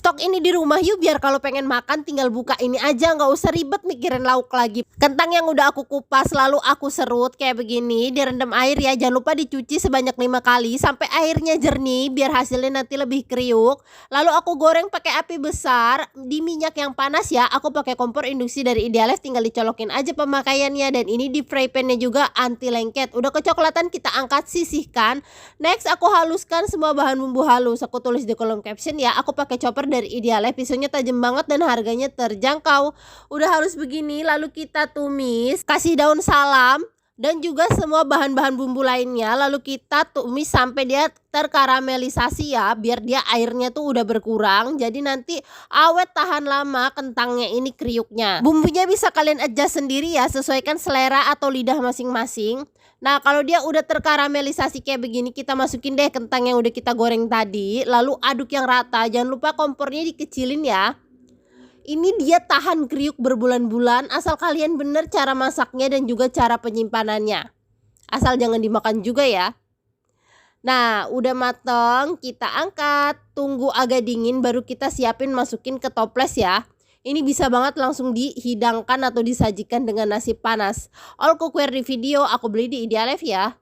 Stok ini di rumah yuk, biar kalau pengen makan tinggal buka ini aja, nggak usah ribet mikirin lauk lagi. Kentang yang udah aku kupas lalu aku serut kayak begini, direndam air ya. Jangan lupa dicuci sebanyak 5 kali sampai airnya jernih biar hasilnya nanti lebih kriuk. Lalu aku goreng pakai api besar di minyak yang panas ya. Aku pakai kompor induksi dari Idealef, tinggal dicolokin aja pemakaiannya. Dan ini di fry pan-nya juga anti lengket. Udah kecoklatan kita angkat, sisihkan. Next aku haluskan semua bahan bumbu halus. Aku tulis di kolom caption ya, aku pakai chopper dari Idealef, pisaunya tajam banget dan harganya terjangkau. Udah halus begini lalu kita tumis, kasih daun salam dan juga semua bahan-bahan bumbu lainnya, lalu kita tumis sampai dia terkaramelisasi ya, biar dia airnya tuh udah berkurang, jadi nanti awet tahan lama kentangnya ini kriuknya. Bumbunya bisa kalian adjust sendiri ya, sesuaikan selera atau lidah masing-masing. Nah kalau dia udah terkaramelisasi kayak begini, kita masukin deh kentang yang udah kita goreng tadi, lalu aduk yang rata. Jangan lupa kompornya dikecilin ya. Ini dia tahan kriuk berbulan-bulan, asal kalian bener cara masaknya dan juga cara penyimpanannya. Asal jangan dimakan juga ya. Nah udah mateng, kita angkat, tunggu agak dingin baru kita siapin masukin ke toples ya. Ini bisa banget langsung dihidangkan atau disajikan dengan nasi panas. All cookware di video aku beli di Idealef ya.